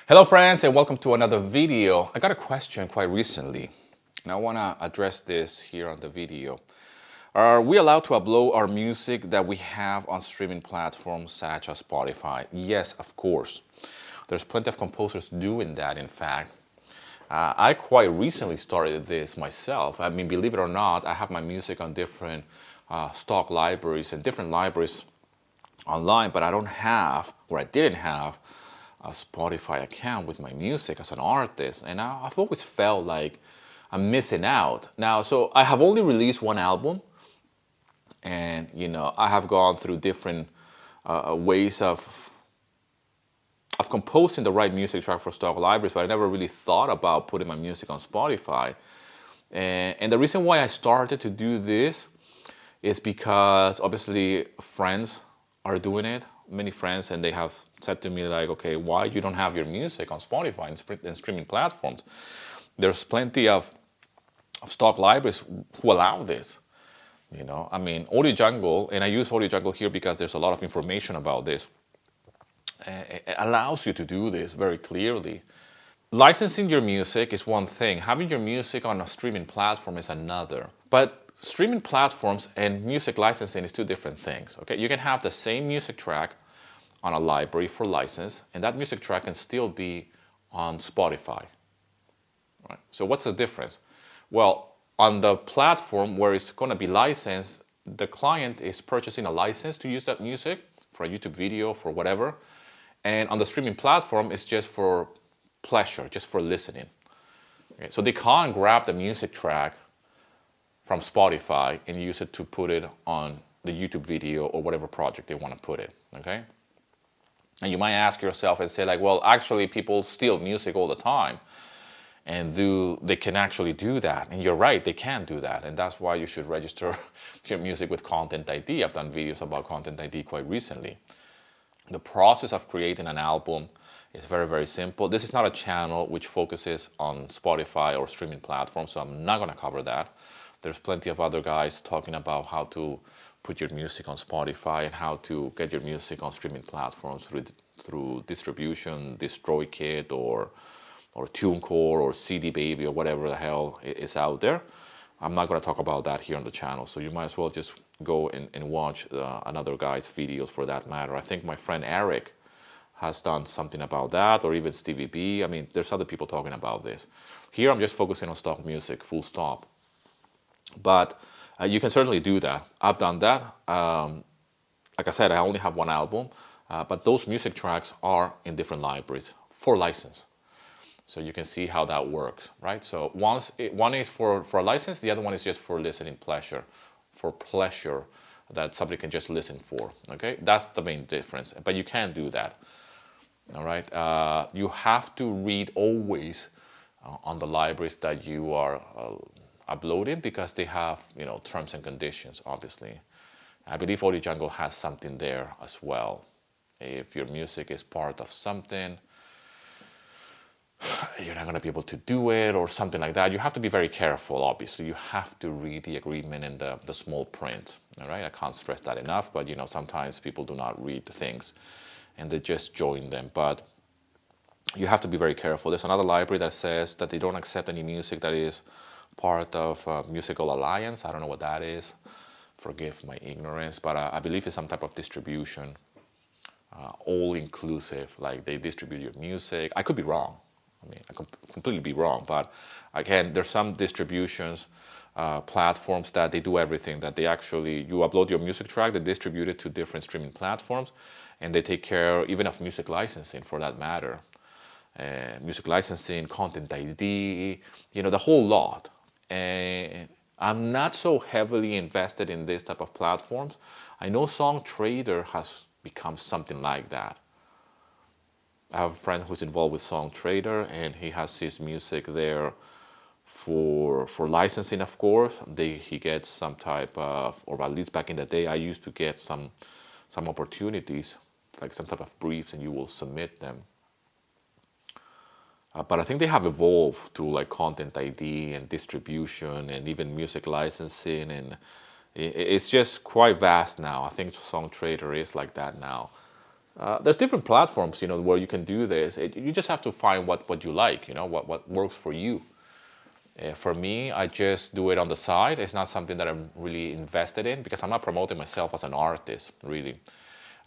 Hello friends and welcome to another video. I got a question quite recently and I want to address this here on the video. Are we allowed to upload our music that we have on streaming platforms such as Spotify? Yes, of course. There's plenty of composers doing that, in fact. I quite recently started this myself. I mean, believe it or not, I have my music on different stock libraries and different libraries online, but I don't have, or I didn't have, a Spotify account with my music as an artist, and I've always felt like I'm missing out. Now, so I have only released one album, and I have gone through different ways of composing the right music track for stock libraries, but I never really thought about putting my music on Spotify. And the reason why I started to do this is because obviously friends are doing it, many friends, and they have said to me like, okay, why you don't have your music on Spotify and streaming platforms? There's plenty of stock libraries who allow this. I mean, Audio Jungle, and I use Audio Jungle here because there's a lot of information about this. It allows you to do this very clearly. Licensing your music is one thing. Having your music on a streaming platform is another. But streaming platforms and music licensing is two different things. Okay, you can have the same music track on a library for license, and that music track can still be on Spotify. Right? So what's the difference? Well, on the platform where it's going to be licensed, the client is purchasing a license to use that music for a YouTube video, for whatever. And on the streaming platform, it's just for pleasure, just for listening. Okay? So they can't grab the music track from Spotify and use it to put it on the YouTube video or whatever project they want to put it. Okay? And you might ask yourself and say like, well, actually people steal music all the time. And they can actually do that. And you're right, they can do that. And that's why you should register your music with Content ID. I've done videos about Content ID quite recently. The process of creating an album is very, very simple. This is not a channel which focuses on Spotify or streaming platforms, so I'm not going to cover that. There's plenty of other guys talking about how to put your music on Spotify and how to get your music on streaming platforms through distribution, DistroKid or TuneCore or CD Baby or whatever the hell is out there. I'm not going to talk about that here on the channel, so you might as well just go and watch another guy's videos for that matter. I think my friend Eric has done something about that, or even Stevie B. I mean, there's other people talking about this. Here I'm just focusing on stock music, full stop. But you can certainly do that. I've done that. Like I said, I only have one album, but those music tracks are in different libraries for license. So you can see how that works, right? So one is for a license, the other one is just for listening pleasure, that somebody can just listen for, okay? That's the main difference, but you can do that, all right? You have to read always on the libraries that you are uploading because they have, terms and conditions, obviously. I believe Audio Jungle has something there as well. If your music is part of something, you're not going to be able to do it or something like that. You have to be very careful, obviously. You have to read the agreement and the small print, all right? I can't stress that enough, but, sometimes people do not read things and they just join them. But you have to be very careful. There's another library that says that they don't accept any music that is part of Musical Alliance. I don't know what that is. Forgive my ignorance, but I believe it's some type of distribution, all inclusive, like they distribute your music. I could be wrong. I mean, I could completely be wrong, but again, there's some distributions, platforms that they do everything, that you upload your music track, they distribute it to different streaming platforms, and they take care even of music licensing for that matter. Music licensing, Content ID, the whole lot. And I'm not so heavily invested in this type of platforms. I know Song Trader has become something like that. I have a friend who's involved with Song Trader, and he has his music there for licensing, of course. He gets some type of, or at least back in the day, I used to get some opportunities, like some type of briefs, and you will submit them. But I think they have evolved to like Content ID and distribution and even music licensing, and it's just quite vast now. I think Song Trader is like that now. There's different platforms, where you can do this. You just have to find what you like, what works for you. For me, I just do it on the side. It's not something that I'm really invested in because I'm not promoting myself as an artist, really.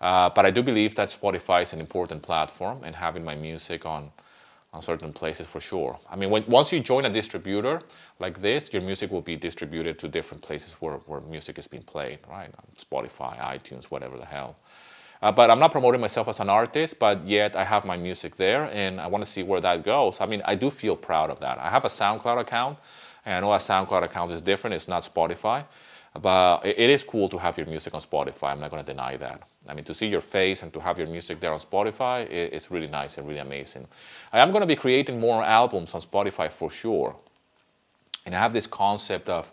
But I do believe that Spotify is an important platform and having my music on certain places for sure. I mean, once you join a distributor like this, your music will be distributed to different places where music is being played, right? Spotify, iTunes, whatever the hell. But I'm not promoting myself as an artist, but yet I have my music there, and I want to see where that goes. I mean, I do feel proud of that. I have a SoundCloud account, and I know a SoundCloud account is different. It's not Spotify, but it is cool to have your music on Spotify. I'm not going to deny that. I mean, to see your face and to have your music there on Spotify, it's really nice and really amazing. I am going to be creating more albums on Spotify for sure, and I have this concept of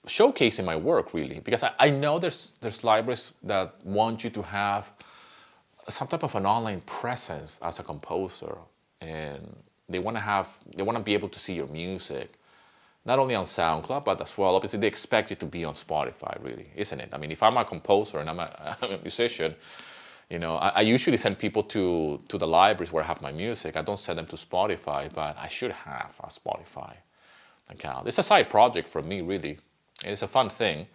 showcasing my work really, because I know there's libraries that want you to have some type of an online presence as a composer, and they want to be able to see your music not only on SoundCloud but as well. Obviously, they expect you to be on Spotify, really, isn't it? I mean, if I'm a composer and I'm a musician, I usually send people to the libraries where I have my music. I don't send them to Spotify, but I should have a Spotify account. It's a side project for me, really. It's a fun thing.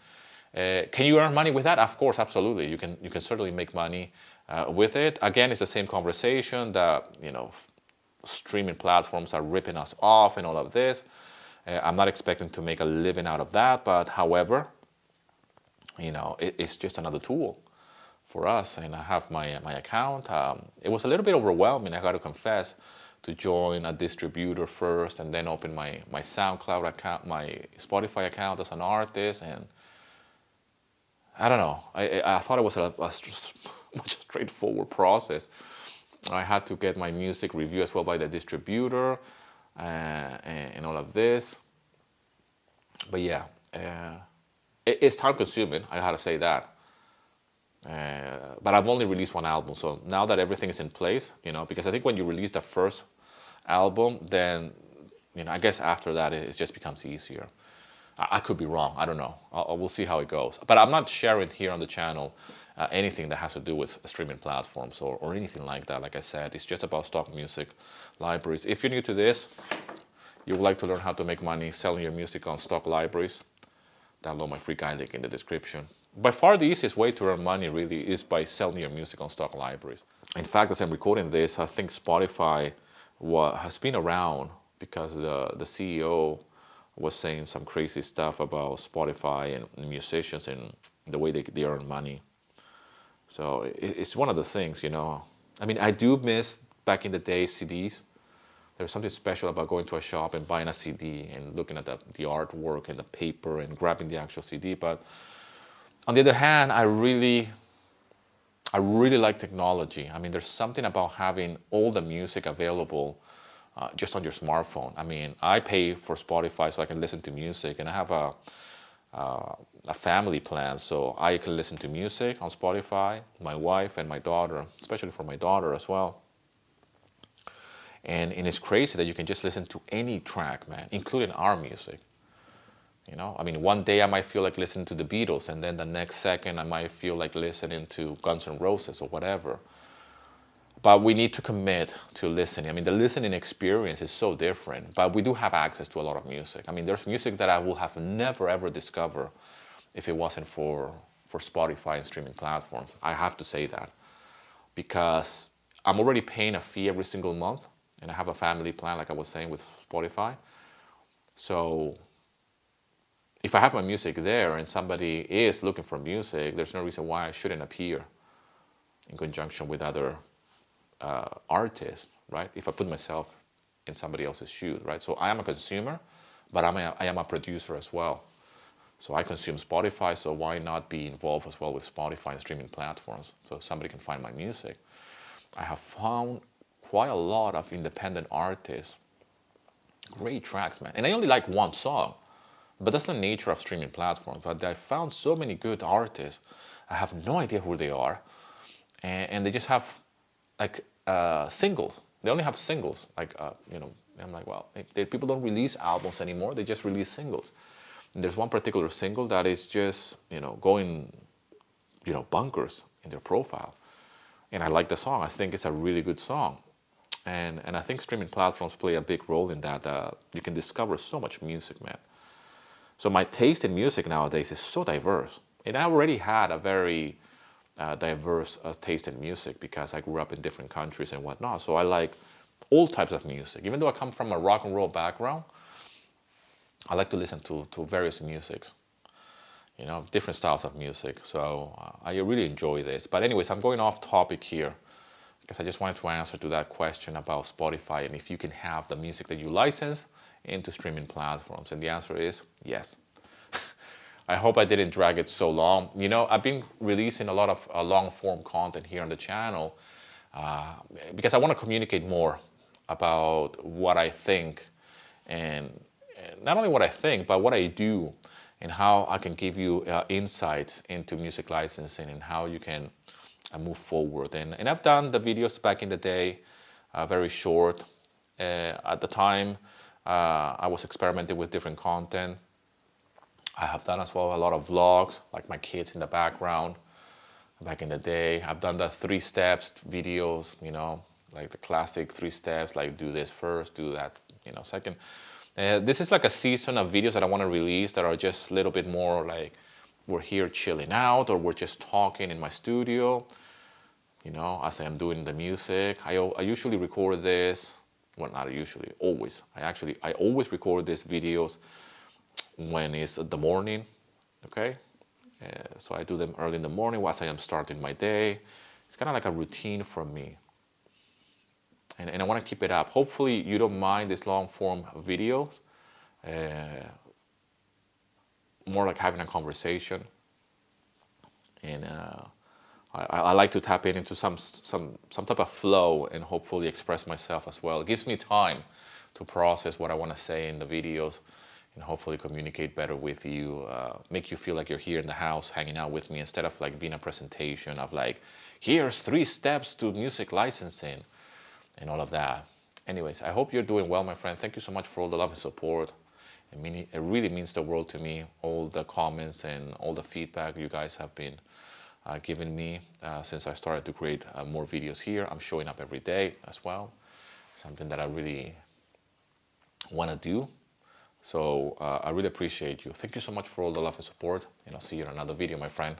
Can you earn money with that? Of course, absolutely. You can certainly make money with it. Again, it's the same conversation that streaming platforms are ripping us off and all of this. I'm not expecting to make a living out of that, but however, it's just another tool for us. And I have my account. It was a little bit overwhelming, I got to confess, to join a distributor first and then open my SoundCloud account, my Spotify account as an artist. And I don't know, I thought it was a much straightforward process. I had to get my music reviewed as well by the distributor and all of this. But yeah, it's time consuming, I gotta say that. But I've only released one album, so now that everything is in place, because I think when you release the first album, then I guess after that it just becomes easier. I could be wrong, I don't know. We'll see how it goes. But I'm not sharing here on the channel anything that has to do with streaming platforms or anything like that. Like I said, it's just about stock music libraries. If you're new to this, you would like to learn how to make money selling your music on stock libraries, download my free guide link in the description. By far the easiest way to earn money really is by selling your music on stock libraries. In fact, as I'm recording this, I think Spotify has been around because the CEO was saying some crazy stuff about Spotify and musicians and the way they earn money. So it's one of the things, I mean, I do miss back in the day CDs. There's something special about going to a shop and buying a CD and looking at the artwork and the paper and grabbing the actual CD. But on the other hand, I really like technology. I mean, there's something about having all the music available just on your smartphone. I mean, I pay for Spotify so I can listen to music, and I have a family plan so I can listen to music on Spotify, my wife and my daughter, especially for my daughter as well. And it's crazy that you can just listen to any track, man, including our music. I mean, one day I might feel like listening to the Beatles, and then the next second I might feel like listening to Guns N' Roses or whatever. But we need to commit to listening. I mean, the listening experience is so different, but we do have access to a lot of music. I mean, there's music that I would have never ever discovered if it wasn't for Spotify and streaming platforms. I have to say that, because I'm already paying a fee every single month, and I have a family plan, like I was saying, with Spotify. So if I have my music there and somebody is looking for music, there's no reason why I shouldn't appear in conjunction with other artists, right? If I put myself in somebody else's shoes, right? So I am a consumer, but I am a producer as well. So I consume Spotify, so why not be involved as well with Spotify and streaming platforms so somebody can find my music? I have found quite a lot of independent artists, great tracks, man. And I only like one song, but that's the nature of streaming platforms. But I found so many good artists. I have no idea who they are, and they just have like singles. They only have singles. Like I'm like, well, people don't release albums anymore. They just release singles. And there's one particular single that is just going, bonkers in their profile. and I like the song. I think it's a really good song. And I think streaming platforms play a big role in that. You can discover so much music, man. So my taste in music nowadays is so diverse. And I already had a very diverse taste in music because I grew up in different countries and whatnot. So I like all types of music. Even though I come from a rock and roll background, I like to listen to various musics, different styles of music. So I really enjoy this. But anyways, I'm going off topic here because I just wanted to answer to that question about Spotify and if you can have the music that you license into streaming platforms. And the answer is yes. I hope I didn't drag it so long. I've been releasing a lot of long form content here on the channel because I want to communicate more about what I think and not only what I think, but what I do and how I can give you insights into music licensing and how you can move forward. And I've done the videos back in the day, very short. At the time, I was experimenting with different content. I have done as well a lot of vlogs, like my kids in the background. Back in the day, I've done the 3 steps videos, like the classic 3 steps, like do this first, do that, second. This is like a season of videos that I want to release that are just a little bit more like we're here chilling out or we're just talking in my studio, as I am doing the music. I usually record this, well, not usually, always. I always record these videos when it's the morning, okay? So I do them early in the morning as I am starting my day. It's kind of like a routine for me. And I want to keep it up. Hopefully you don't mind these long form videos. More like having a conversation. And I like to tap into some type of flow and hopefully express myself as well. It gives me time to process what I want to say in the videos and hopefully communicate better with you, make you feel like you're here in the house hanging out with me instead of like being a presentation of like, here's 3 steps to music licensing and all of that. Anyways, I hope you're doing well, my friend. Thank you so much for all the love and support. It really means the world to me, all the comments and all the feedback you guys have been giving me since I started to create more videos here. I'm showing up every day as well, something that I really want to do. So I really appreciate you. Thank you so much for all the love and support, and I'll see you in another video, my friend.